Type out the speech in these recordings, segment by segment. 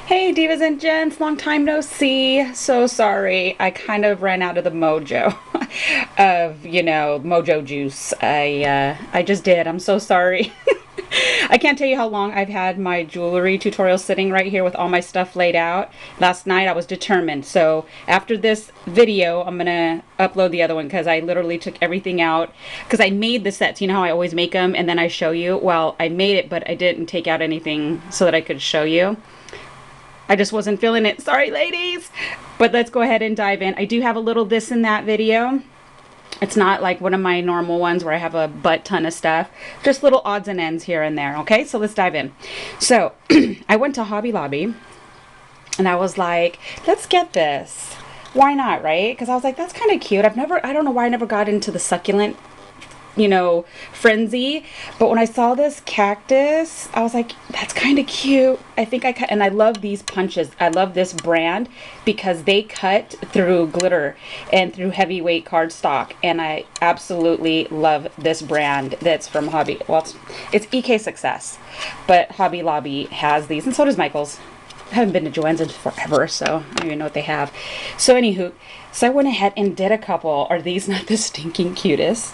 Hey divas and gents, long time no see. So sorry. I kind of ran out of the mojo of, mojo juice. I just did. I'm so sorry. I can't tell you how long I've had my jewelry tutorial sitting right here with all my stuff laid out. Last night I was determined. So after this video, I'm going to upload the other one because I literally took everything out because I made the sets. You know how I always make them and then I show you? Well, I made it, but I didn't take out anything so that I could show you. I just wasn't feeling it. Sorry, ladies. But let's go ahead and dive in. I do have a little this and that video. It's not like one of my normal ones where I have a butt ton of stuff. Just little odds and ends here and there. Okay, so let's dive in. So I went to Hobby Lobby and I was like, let's get this. Why not, right? Because I was like, that's kind of cute. I don't know why I never got into the succulent frenzy, but when I saw this cactus, I was like, that's kind of cute. And I love these punches. I love this brand because they cut through glitter and through heavyweight cardstock, and I absolutely love this brand that's from Hobby. Well, it's EK Success, but Hobby Lobby has these, and so does Michael's. I haven't been to Joann's in forever, so I don't even know what they have. So anywho, so I went ahead and did a couple. Are these not the stinking cutest?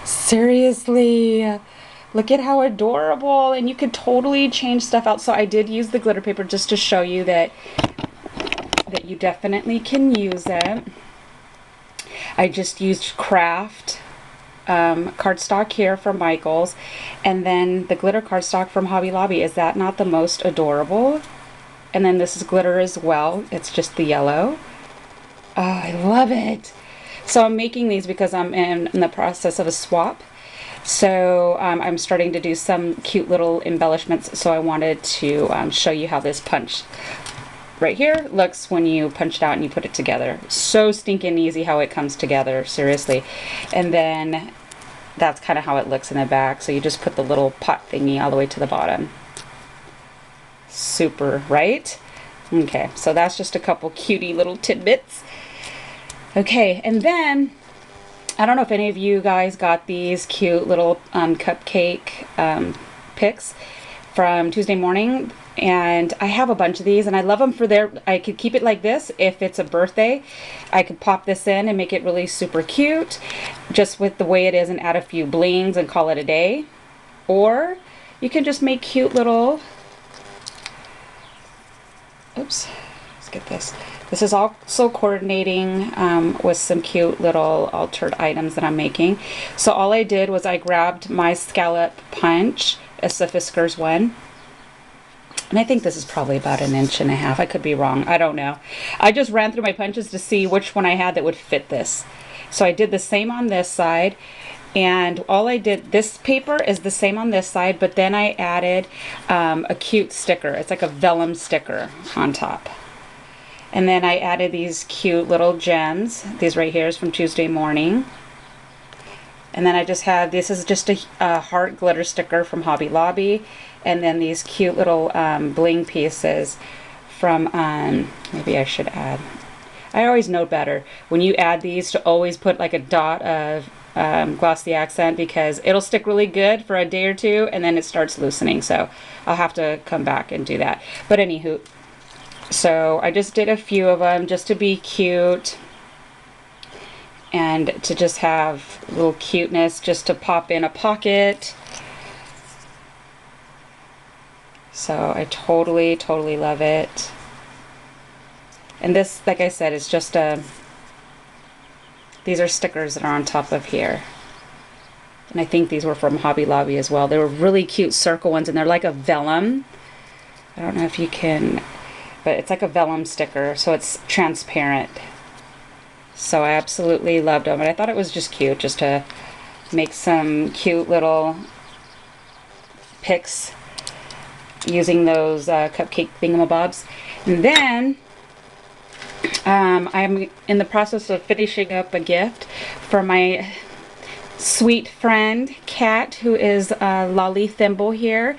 Seriously, look at how adorable, and you could totally change stuff out. So I did use the glitter paper just to show you that you definitely can use it. I just used craft cardstock here from Michael's, and then the glitter cardstock from Hobby Lobby. Is that not the most adorable? And then this is glitter as well. It's just the yellow. Oh, I love it. So I'm making these because I'm in the process of a swap. So I'm starting to do some cute little embellishments. So I wanted to show you how this punch right here looks when you punch it out and you put it together. So stinking easy how it comes together, seriously. And then that's kind of how it looks in the back. So you just put the little pot thingy all the way to the bottom. Super, right? Okay, so that's just a couple cutie little tidbits. Okay, and then, I don't know if any of you guys got these cute little cupcake picks from Tuesday Morning, and I have a bunch of these, and I love them for I could keep it like this if it's a birthday. I could pop this in and make it really super cute, just with the way it is, and add a few blings and call it a day. Or, you can just make cute little, oops, let's get this. This is also coordinating with some cute little altered items that I'm making. So all I did was I grabbed my scallop punch, it's the Fiskars one. And I think this is probably about 1.5 inches. I could be wrong. I don't know. I just ran through my punches to see which one I had that would fit this. So I did the same on this side. And all I did, this paper is the same on this side, but then I added a cute sticker. It's like a vellum sticker on top. And then I added these cute little gems. These right here is from Tuesday Morning. And then I just have, this is just a heart glitter sticker from Hobby Lobby. And then these cute little bling pieces from, maybe I should add. I always know better when you add these to always put like a dot of glossy accent, because it'll stick really good for a day or two and then it starts loosening. So I'll have to come back and do that. But anywho, so I just did a few of them just to be cute and to just have a little cuteness, just to pop in a pocket. So I totally love it. And this, like I said, is just these are stickers that are on top of here. And I think these were from Hobby Lobby as well. They were really cute circle ones, and they're like a vellum. I don't know if you can, but it's like a vellum sticker, so it's transparent. So I absolutely loved them, and I thought it was just cute just to make some cute little picks using those cupcake thingamabobs. And then I'm in the process of finishing up a gift for my sweet friend Kat, who is Lolly Thimble here.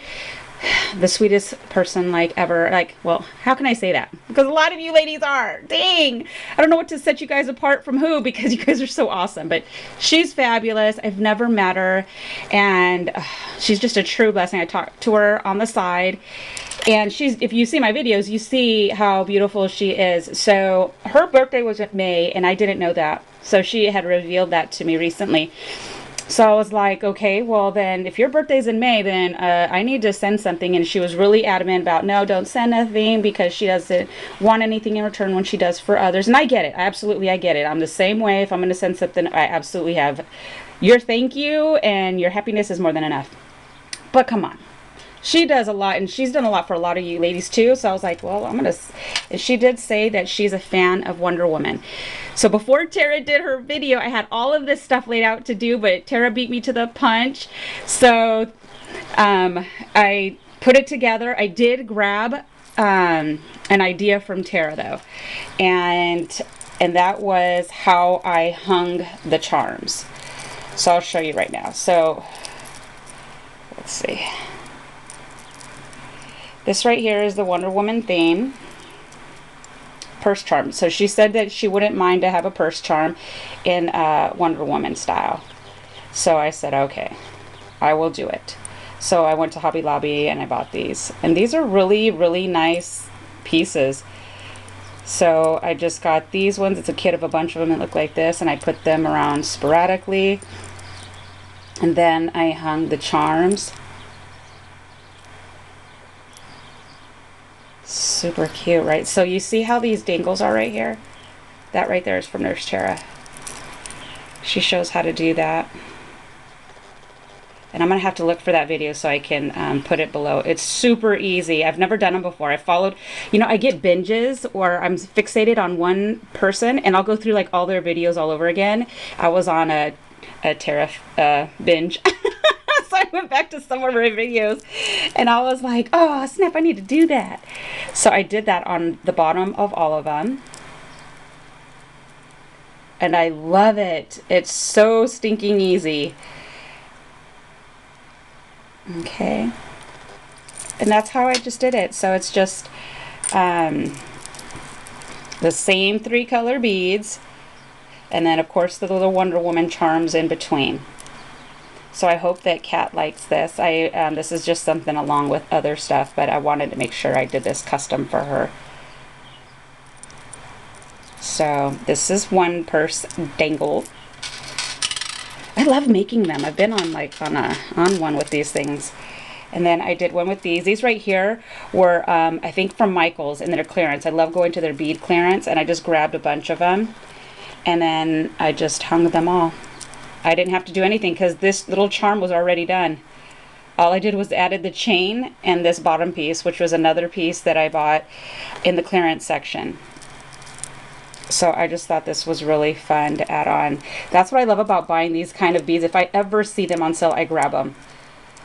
The sweetest person like ever. Like, well, how can I say that? Because a lot of you ladies are. Dang! I don't know what to set you guys apart from who, because you guys are so awesome. But she's fabulous. I've never met her, and she's just a true blessing. I talked to her on the side, And if you see my videos, you see how beautiful she is. So her birthday was in May, and I didn't know that. So she had revealed that to me recently. So I was like, okay, well then, if your birthday's in May, then I need to send something. And she was really adamant about, no, don't send nothing, because she doesn't want anything in return when she does for others. And I get it. I get it. I'm the same way. If I'm going to send something, I absolutely have your thank you, and your happiness is more than enough. But come on. She does a lot, and she's done a lot for a lot of you ladies too. So I was like, well, and she did say that she's a fan of Wonder Woman. So before Tara did her video, I had all of this stuff laid out to do, but Tara beat me to the punch. So I put it together. I did grab an idea from Tara though, and that was how I hung the charms. So I'll show you right now. So let's see. This right here is the Wonder Woman theme. Purse charm. So she said that she wouldn't mind to have a purse charm in Wonder Woman style. So I said, okay, I will do it. So I went to Hobby Lobby and I bought these. And these are really, really nice pieces. So I just got these ones. It's a kit of a bunch of them that look like this. And I put them around sporadically. And then I hung the charms. Super cute, right? So you see how these dangles are right here? That right there is from Nurse Tara. She shows how to do that. And I'm going to have to look for that video so I can put it below. It's super easy. I've never done them before. I followed, you know, I get binges, or I'm fixated on one person, and I'll go through like all their videos all over again. I was on a Tara binge. So I went back to some of her videos, and I was like, oh snap, I need to do that. So I did that on the bottom of all of them. And I love it. It's so stinking easy. Okay. And that's how I just did it. So it's just the same 3 color beads. And then of course the little Wonder Woman charms in between. So I hope that Kat likes this. This is just something along with other stuff, but I wanted to make sure I did this custom for her. So this is one purse dangle. I love making them. I've been on one with these things. And then I did one with these. These right here were I think from Michael's in their clearance. I love going to their bead clearance, and I just grabbed a bunch of them, and then I just hung them all. I didn't have to do anything because this little charm was already done. All I did was added the chain and this bottom piece, which was another piece that I bought in the clearance section. So I just thought this was really fun to add on. That's what I love about buying these kind of beads. If I ever see them on sale, I grab them.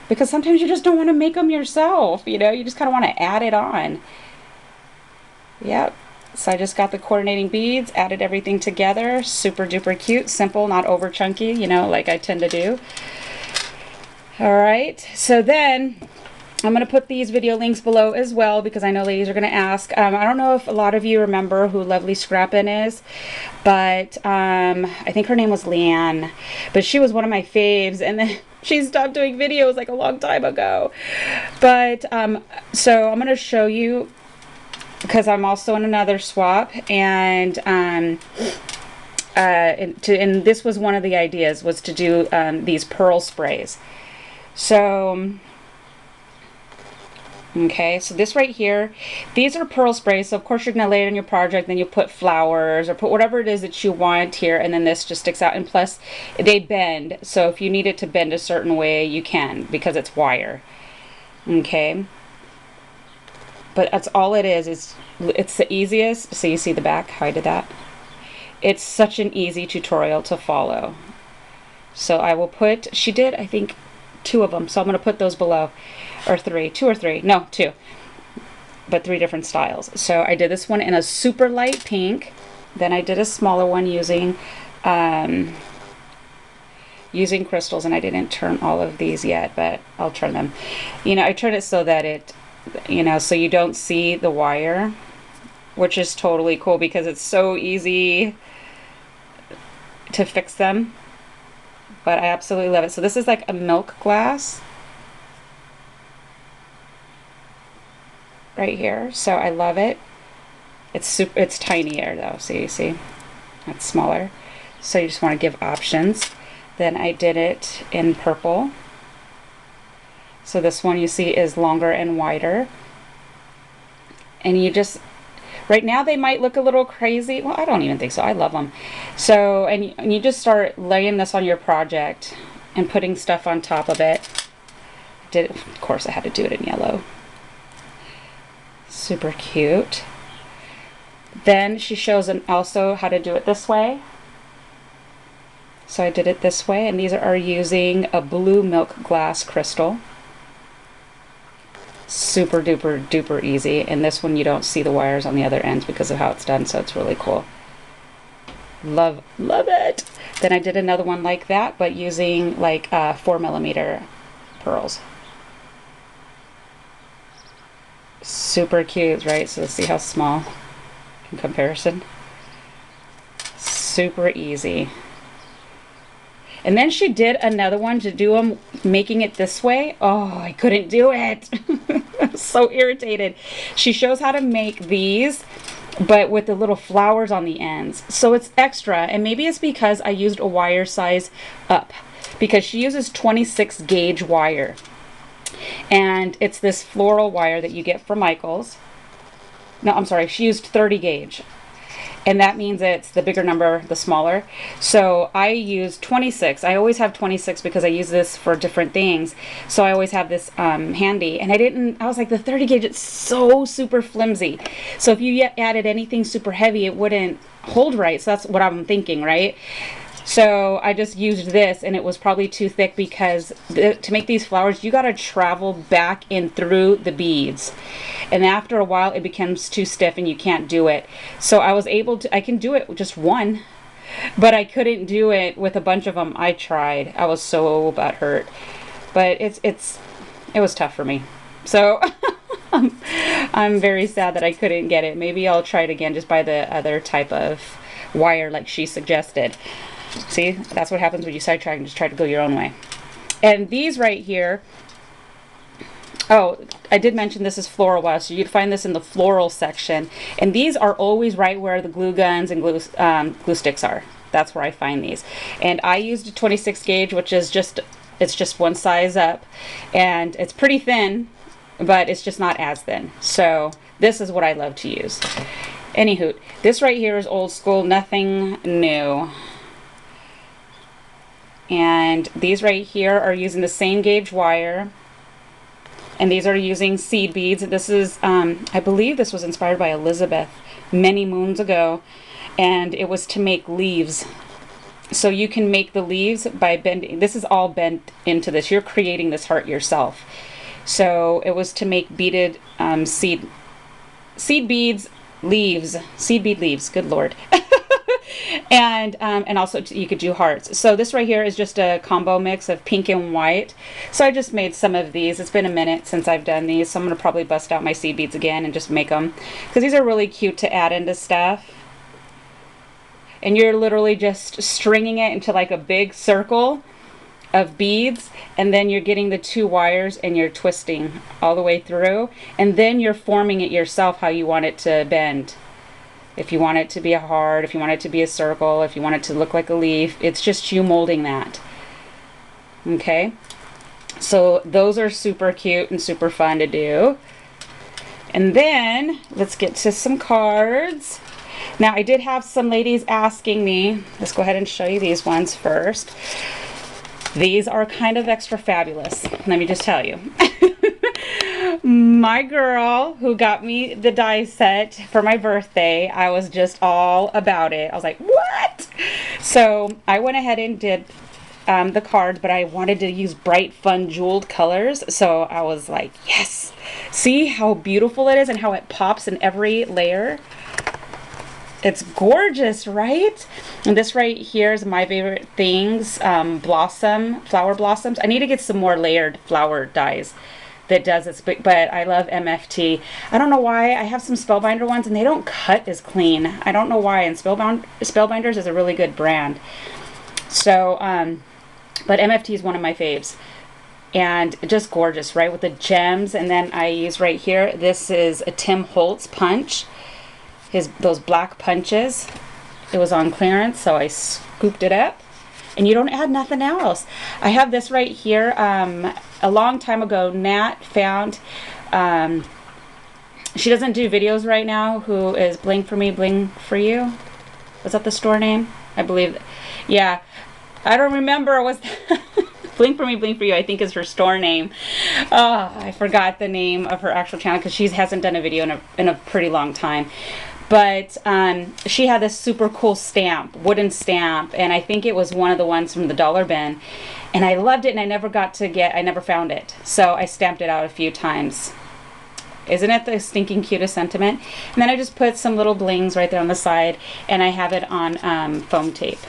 Because sometimes you just don't want to make them yourself, you know? You just kind of want to add it on. Yep. So I just got the coordinating beads, added everything together. Super duper cute, simple, not over chunky, you know, like I tend to do. All right, so then I'm going to put these video links below as well, because I know ladies are going to ask. I don't know if a lot of you remember who Lovely Scrappin is, but I think her name was Leanne. But she was one of my faves, and then she stopped doing videos like a long time ago. But so I'm going to show you, because I'm also in another swap, and this was one of the ideas, was to do these pearl sprays. So okay, so this right here, these are pearl sprays. So of course you're gonna lay it on your project, then you put flowers or put whatever it is that you want here, and then this just sticks out. And plus they bend, so if you need it to bend a certain way, you can, because it's wire. Okay, but that's all it is. It's the easiest. So you see the back, how I did that? It's such an easy tutorial to follow. So I will put, she did I think 2 of them, so I'm going to put those below, or 3, 2 or 3, no 2, but 3 different styles. So I did this one in a super light pink, then I did a smaller one using crystals, and I didn't turn all of these yet, but I'll turn them. You know, I turn it so that it, you know, so you don't see the wire, which is totally cool because it's so easy to fix them. But I absolutely love it. So this is like a milk glass. right here. So I love it. It's tinier though. See, that's smaller. So you just want to give options. Then I did it in purple. So this one you see is longer and wider. And you just, right now they might look a little crazy. Well, I don't even think so. I love them. So, and you just start laying this on your project and putting stuff on top of it. Of course I had to do it in yellow. Super cute. Then she shows also how to do it this way. So I did it this way, and these are using a blue milk glass crystal. Super duper duper easy, and this one you don't see the wires on the other ends because of how it's done, so it's really cool. Love it. Then I did another one like that, but using like 4mm pearls. Super cute, right? So see how small in comparison. Super easy. And then she did another one to do them making it this way. Oh, I couldn't do it. I was so irritated. She shows how to make these, but with the little flowers on the ends. So it's extra, and maybe it's because I used a wire size up, because she uses 26 gauge wire. And it's this floral wire that you get from Michael's. No, I'm sorry, she used 30 gauge. And that means it's the bigger number, the smaller. So I use 26. I always have 26 because I use this for different things. So I always have this handy. And I was like, the 30 gauge, it's so super flimsy. So if you added anything super heavy, it wouldn't hold right. So that's what I'm thinking, right? So I just used this, and it was probably too thick because to make these flowers, you got to travel back in through the beads. And after a while, it becomes too stiff and you can't do it. So I can do it with just one, but I couldn't do it with a bunch of them. I tried. I was so butthurt. But it was tough for me. So I'm very sad that I couldn't get it. Maybe I'll try it again, just buy the other type of wire like she suggested. See, that's what happens when you sidetrack and just try to go your own way. And these right here, oh, I did mention this is floral wire, so you'd find this in the floral section. And these are always right where the glue guns and glue sticks are. That's where I find these. And I used a 26 gauge, which is it's just one size up. And it's pretty thin, but it's just not as thin. So this is what I love to use. Anywho, this right here is old school, nothing new. And these right here are using the same gauge wire, and these are using seed beads. This is I believe this was inspired by Elizabeth many moons ago, and it was to make leaves. So you can make the leaves by bending. This is all bent into this. You're creating this heart yourself. So it was to make beaded seed beads leaves, seed bead leaves. Good Lord. And also you could do hearts. So this right here is just a combo mix of pink and white. So I just made some of these. It's been a minute since I've done these, so I'm going to probably bust out my seed beads again and just make them, because these are really cute to add into stuff. And you're literally just stringing it into like a big circle of beads, and then you're getting the two wires and you're twisting all the way through, and then you're forming it yourself how you want it to bend. If you want it to be a heart, if you want it to be a circle, if you want it to look like a leaf, it's just you molding that. Okay? So those are super cute and super fun to do. And then let's get to some cards. Now I did have some ladies asking me, let's go ahead and show you these ones first. These are kind of extra fabulous, let me just tell you. My girl who got me the die set for my birthday, I was just all about it. I was like, what? So I went ahead and did the cards, but I wanted to use bright, fun, jeweled colors. So I was like, yes. See how beautiful it is and how it pops in every layer? It's gorgeous, right? And this right here is my favorite things, flower blossoms. I need to get some more layered flower dies that does this, but I love MFT. I don't know why. I have some Spellbinder ones and they don't cut as clean. I don't know why, and Spellbinders is a really good brand. So, but MFT is one of my faves. and just gorgeous, right, with the gems. And then I use right here, this is a Tim Holtz punch, those black punches. It was on clearance, so I scooped it up. And you don't add nothing else. I have this right here. A long time ago, Nat found, she doesn't do videos right now, who is Bling For Me, Bling For You. Was that the store name? I believe. Yeah. I don't remember. Was Bling For Me, Bling For You, I think, is her store name. Oh, I forgot the name of her actual channel because she hasn't done a video in a pretty long time. But she had this super cool stamp, wooden stamp, and I think it was one of the ones from the dollar bin. And I loved it, and I never found it. So I stamped it out a few times. Isn't it the stinking cutest sentiment? And then I just put some little blings right there on the side, and I have it on foam tape.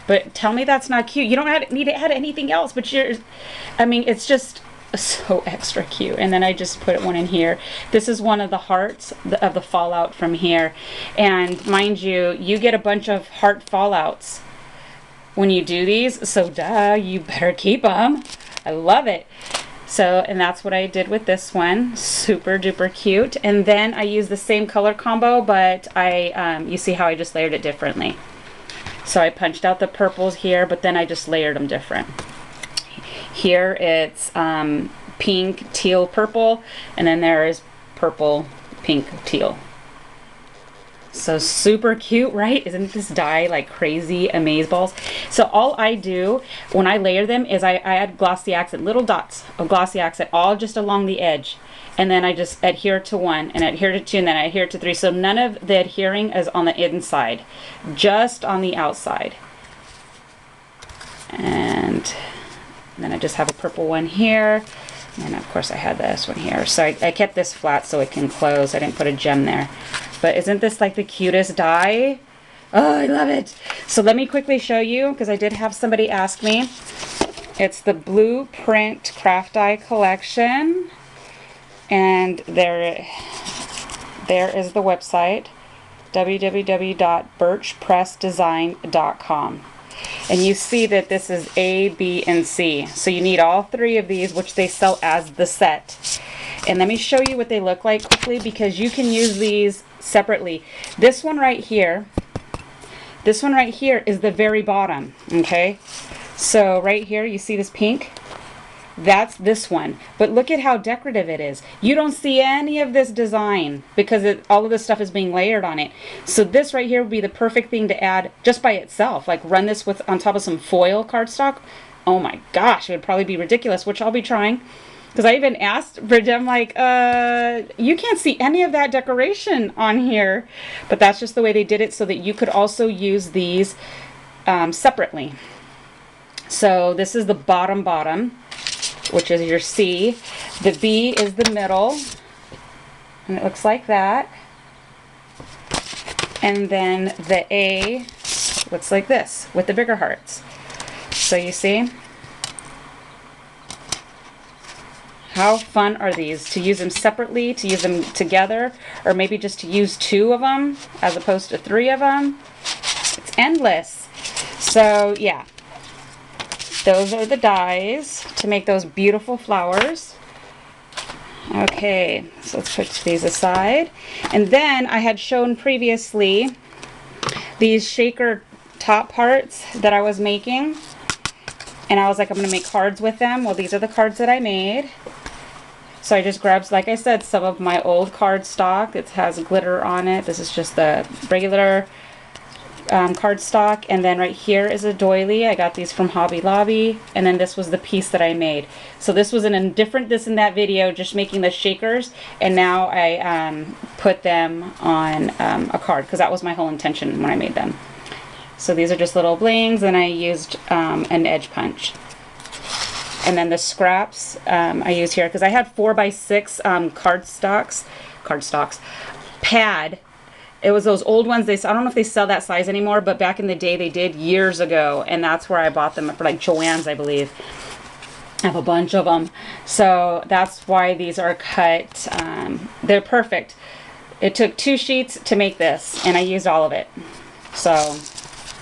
But tell me that's not cute. You don't need to add anything else, but I mean, it's just so extra cute. And then I just put one in here. This is one of the hearts of the fallout from here. And mind you, you get a bunch of heart fallouts when you do these, so duh, you better keep them. I love it. So, and that's what I did with this one. Super duper cute. And then I use the same color combo, but you see how I just layered it differently. So I punched out the purples here, but then I just layered them different. Here it's pink, teal, purple, and then there is purple, pink, teal. So super cute, right? Isn't this die like crazy amazeballs? So all I do when I layer them is I add glossy accent, little dots of glossy accent, all just along the edge. And then I just adhere to one, and adhere to two, and then I adhere to three. So none of the adhering is on the inside, just on the outside. And then I just have a purple one here. And of course I had this one here. So I kept this flat so it can close. I didn't put a gem there. But isn't this like the cutest die? Oh, I love it. So let me quickly show you, because I did have somebody ask me. It's the Blueprint Craft Die Collection. And there is the website, www.birchpressdesign.com. And you see that this is A, B, and C. So you need all three of these, which they sell as the set. And let me show you what they look like quickly, because you can use these separately. This one right here is the very bottom, okay? So right here, you see this pink? That's this one. But look at how decorative it is. You don't see any of this design because all of this stuff is being layered on it. So this right here would be the perfect thing to add just by itself. Like run this on top of some foil cardstock. Oh my gosh, it would probably be ridiculous, which I'll be trying. Because I even asked Bridget, I'm like, you can't see any of that decoration on here. But that's just the way they did it, so that you could also use these separately. So this is the bottom, which is your C. The B is the middle, and it looks like that. And then the A looks like this, with the bigger hearts. So you see? How fun are these? To use them separately, to use them together, or maybe just to use two of them as opposed to three of them. It's endless. So yeah, those are the dies to make those beautiful flowers. Okay, so let's put these aside. And then I had shown previously these shaker top parts that I was making. And I was like, I'm going to make cards with them. Well, these are the cards that I made. So I just grabbed, like I said, some of my old cardstock. It has glitter on it. This is just the regular cardstock. And then right here is a doily. I got these from Hobby Lobby. And then this was the piece that I made. So this was in a different this and that video, just making the shakers. And now I put them on a card, because that was my whole intention when I made them. So these are just little blings, and I used an edge punch. And then the scraps I use here, because I had 4x6 cardstocks pad. It was those old ones. I don't know if they sell that size anymore, but back in the day they did, years ago, and that's where I bought them for like Joann's, I believe. I have a bunch of them, so that's why these are cut. They're perfect. It took 2 sheets to make this, and I used all of it. So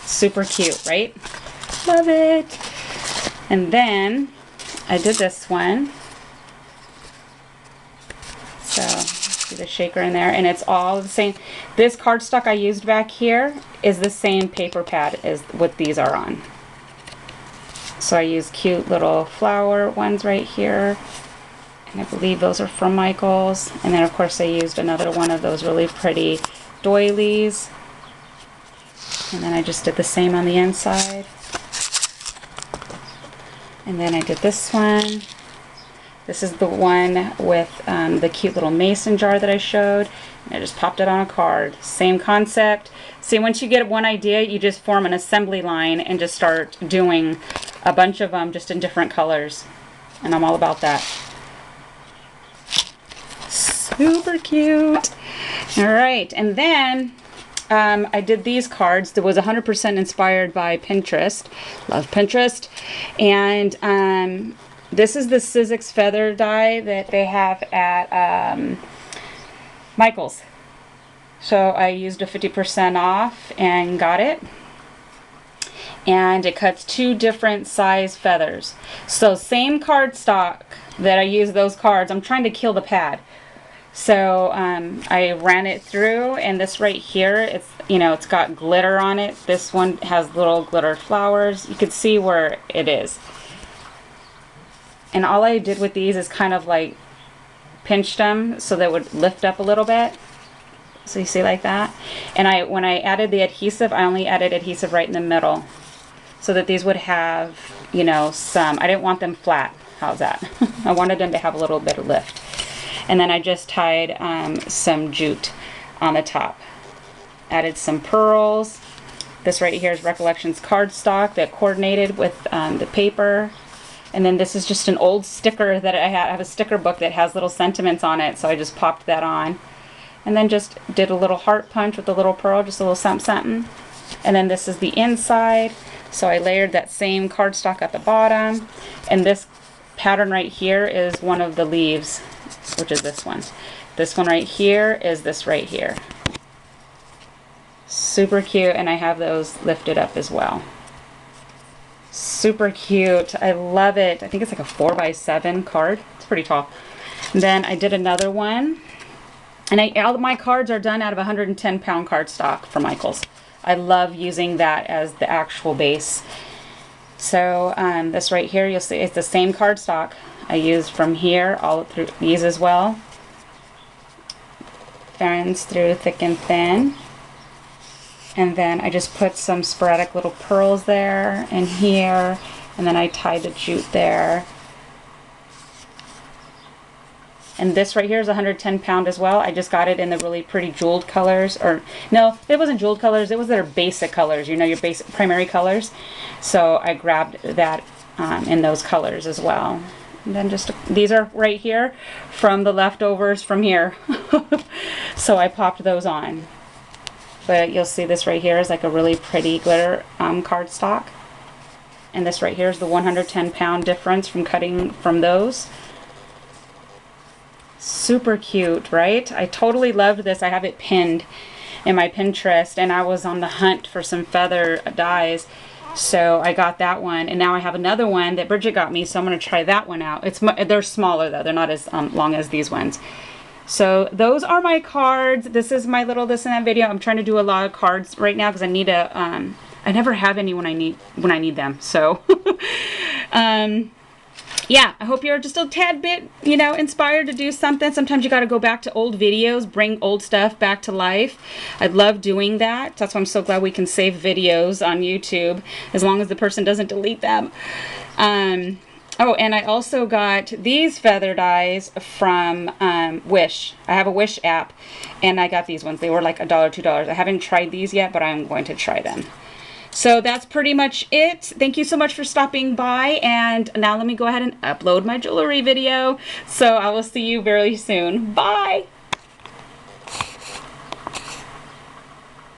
super cute, right? Love it. And then I did this one. So, see the shaker in there, and it's all the same. This cardstock I used back here is the same paper pad as what these are on. So I use cute little flower ones right here. And I believe those are from Michaels. And then of course I used another one of those really pretty doilies. And then I just did the same on the inside. And then I did this one. This is the one with the cute little mason jar that I showed. And I just popped it on a card. Same concept. See, once you get one idea, you just form an assembly line and just start doing a bunch of them just in different colors. And I'm all about that. Super cute. All right, and then I did these cards that was 100% inspired by Pinterest. Love Pinterest. And this is the Sizzix feather die that they have at Michaels. So I used a 50% off and got it. And it cuts 2 different size feathers. So same cardstock that I use those cards. I'm trying to kill the pad. So I ran it through, and this right here, it's, you know, it's got glitter on it. This one has little glitter flowers. You can see where it is. And all I did with these is kind of like pinched them so they would lift up a little bit. So you see like that. And when I added the adhesive, I only added adhesive right in the middle so that these would have, you know, some, I didn't want them flat. How's that? I wanted them to have a little bit of lift. And then I just tied some jute on the top. Added some pearls. This right here is Recollections cardstock that coordinated with the paper. And then this is just an old sticker that I have a sticker book that has little sentiments on it, so I just popped that on. And then just did a little heart punch with a little pearl, just a little something. And then this is the inside. So I layered that same cardstock at the bottom. And this pattern right here is one of the leaves, which is this one. This one right here is this right here. Super cute, and I have those lifted up as well. Super cute. I love it. I think it's like a 4x7 card. It's pretty tall. And then I did another one. And all of my cards are done out of 110-pound cardstock from Michaels. I love using that as the actual base. So this right here, you'll see it's the same cardstock I used from here all through these as well. Runs through thick and thin. And then I just put some sporadic little pearls there and here. And then I tied the jute there. And this right here is 110-pound as well. I just got it in the really pretty jeweled colors. Or no, it wasn't jeweled colors. It was their basic colors. You know, your basic primary colors. So I grabbed that in those colors as well. And then just these are right here from the leftovers from here. So I popped those on. But you'll see this right here is like a really pretty glitter cardstock. And this right here is the 110-pound difference from cutting from those. Super cute, right? I totally loved this. I have it pinned in my Pinterest, and I was on the hunt for some feather dies. So I got that one, and now I have another one that Bridget got me, so I'm going to try that one out. They're smaller though. They're not as long as these ones. So those are my cards. This is my little this and that video. I'm trying to do a lot of cards right now because I need a I never have any when I need them. So yeah, I hope you're just a tad bit, you know, inspired to do something. Sometimes you got to go back to old videos, bring old stuff back to life. I love doing that. That's why I'm so glad we can save videos on YouTube as long as the person doesn't delete them. Oh, and I also got these feather dies from Wish. I have a Wish app, and I got these ones. They were like $1, $2. I haven't tried these yet, but I'm going to try them. So that's pretty much it. Thank you so much for stopping by, and now let me go ahead and upload my jewelry video. So I will see you very soon. Bye!